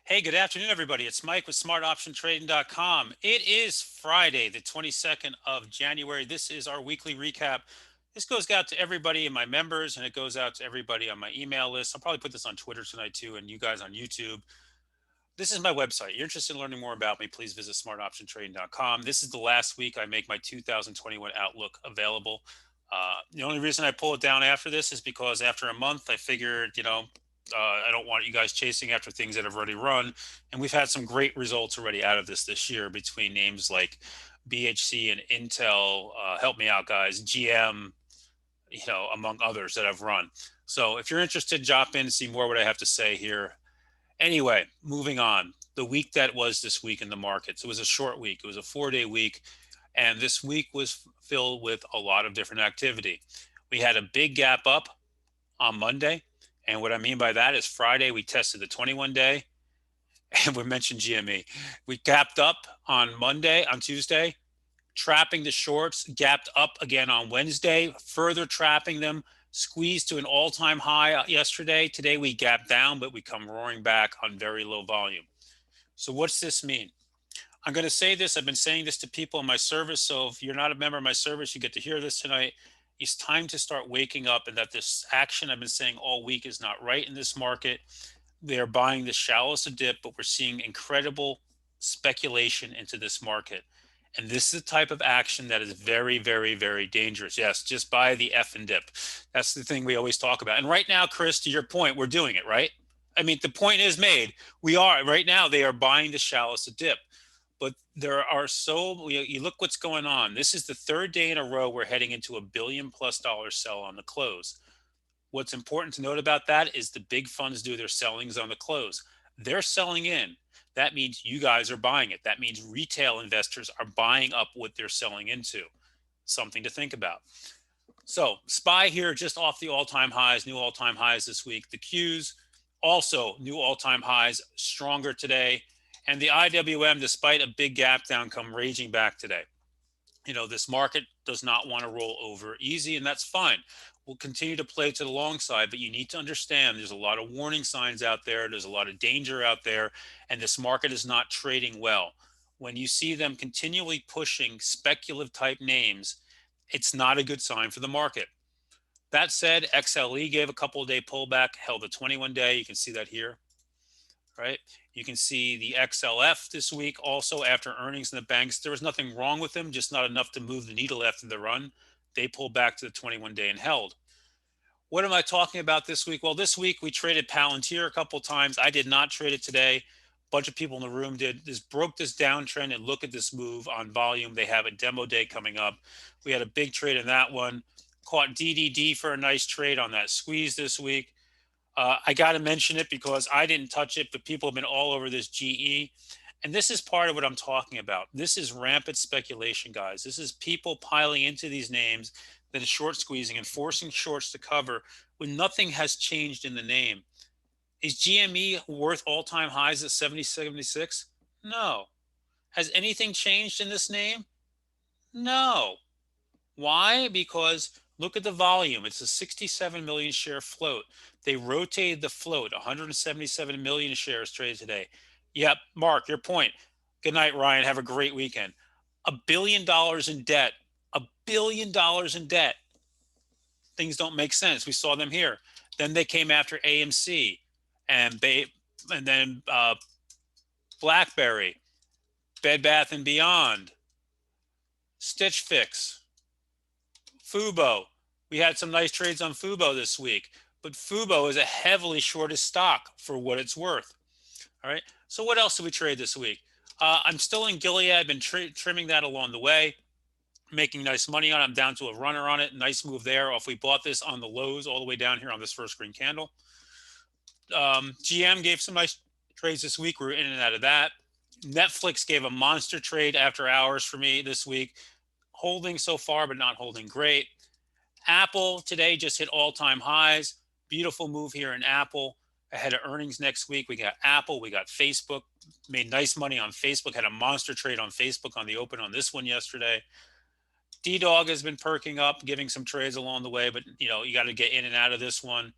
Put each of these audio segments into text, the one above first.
Hey, good afternoon, everybody. It's Mike with smartoptiontrading.com. It is Friday, the 22nd of January. This is our weekly recap. This goes out to everybody and my members, and it goes out to everybody on my email list. I'll probably put this on Twitter tonight, too, and you guys on YouTube. This is my website. You're interested in learning more about me, please visit smartoptiontrading.com. This is the last week I make my 2021 Outlook available. The only reason I pull it down after this is because after a month, I figured, I don't want you guys chasing after things that have already run. And we've had some great results already out of this year between names like BHC and Intel. Help me out, guys. GM, among others that have run. So if you're interested, drop in and see more what I have to say here. Anyway, moving on. The week that was this week in the markets, it was a short week. It was a 4-day week. And this week was filled with a lot of different activity. We had a big gap up on Monday. And what I mean by that is Friday, we tested the 21 day and we mentioned GME. We gapped up on Tuesday, trapping the shorts, gapped up again on Wednesday, further trapping them, squeezed to an all-time high yesterday. Today we gapped down, but we come roaring back on very low volume. So what's this mean? I'm going to say this. I've been saying this to people in my service. So if you're not a member of my service, you get to hear this tonight. It's time to start waking up, and that this action I've been saying all week is not right in this market. They're buying the shallowest of dip, but we're seeing incredible speculation into this market. And this is the type of action that is very, very, very dangerous. Yes, just buy the F and dip. That's the thing we always talk about. And right now, Chris, to your point, we're doing it, right? I mean, the point is made. We are right now, they are buying the shallowest of dip. But there are you look what's going on. This is the third day in a row we're heading into $1 billion+ sell on the close. What's important to note about that is the big funds do their sellings on the close. They're selling in. That means you guys are buying it. That means retail investors are buying up what they're selling into. Something to think about. So, SPY here just off the all-time highs, new all-time highs this week. The Qs also new all-time highs, stronger today. And the IWM, despite a big gap down, come raging back today. This market does not want to roll over easy, and that's fine. We'll continue to play to the long side, but you need to understand there's a lot of warning signs out there. There's a lot of danger out there, and this market is not trading well. When you see them continually pushing speculative type names, it's not a good sign for the market. That said, XLE gave a couple of day pullback, held a 21 day. You can see that here, right? You can see the XLF this week also after earnings in the banks. There was nothing wrong with them, just not enough to move the needle after the run. They pulled back to the 21 day and held. What am I talking about this week? Well, this week we traded Palantir a couple of times. I did not trade it today. A bunch of people in the room did. This broke this downtrend, and look at this move on volume. They have a demo day coming up. We had a big trade in that one. Caught DDD for a nice trade on that squeeze this week. I got to mention it because I didn't touch it, but people have been all over this GE. And this is part of what I'm talking about. This is rampant speculation, guys. This is people piling into these names that is short squeezing and forcing shorts to cover when nothing has changed in the name. Is GME worth all time highs at 70.76? No. Has anything changed in this name? No. Why? Because look at the volume. It's a 67 million share float. They rotated the float, 177 million shares traded today. Yep, Mark, your point. Good night, Ryan. Have a great weekend. $1 billion in debt. $1 billion in debt. Things don't make sense. We saw them here. Then they came after AMC and then BlackBerry, Bed Bath and Beyond, Stitch Fix, Fubo. We had some nice trades on Fubo this week, but Fubo is a heavily shorted stock for what it's worth. All right. So what else did we trade this week? I'm still in Gilead. I've been trimming that along the way, making nice money on it. I'm down to a runner on it. Nice move there. If we bought this on the lows all the way down here on this first green candle. GM gave some nice trades this week. We were in and out of that. Netflix gave a monster trade after hours for me this week. Holding so far, but not holding great. Apple today just hit all-time highs. Beautiful move here in Apple. Ahead of earnings next week, we got Apple, we got Facebook. Made nice money on Facebook. Had a monster trade on Facebook on the open on this one yesterday. D-Dog has been perking up, giving some trades along the way, but you got to get in and out of this one.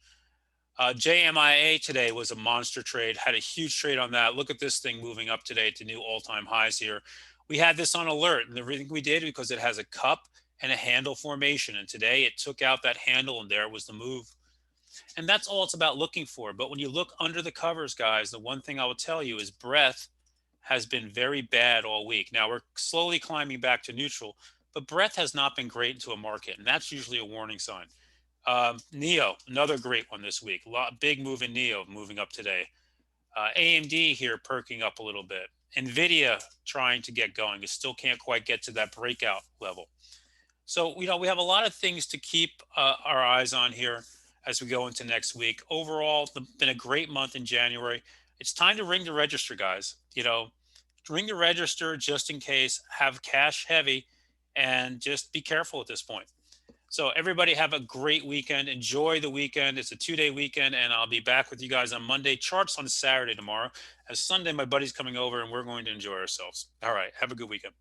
JMIA today was a monster trade, had a huge trade on that. Look at this thing moving up today to new all-time highs here. We had this on alert, and the reason we did because it has a cup and a handle formation. And today it took out that handle, and there was the move. And that's all it's about looking for. But when you look under the covers, guys, the one thing I will tell you is breadth has been very bad all week. Now we're slowly climbing back to neutral, but breadth has not been great into a market, and that's usually a warning sign. Neo, another great one this week. Big move in Neo, moving up today. AMD here perking up a little bit. Nvidia trying to get going. It still can't quite get to that breakout level. So, we have a lot of things to keep our eyes on here as we go into next week. Overall, been a great month in January. It's time to ring the register, guys. Ring the register just in case, have cash heavy, and just be careful at this point. So, everybody have a great weekend. Enjoy the weekend. It's a 2-day weekend, and I'll be back with you guys on Monday. Charts on Saturday tomorrow. As Sunday, my buddy's coming over, and we're going to enjoy ourselves. All right. Have a good weekend.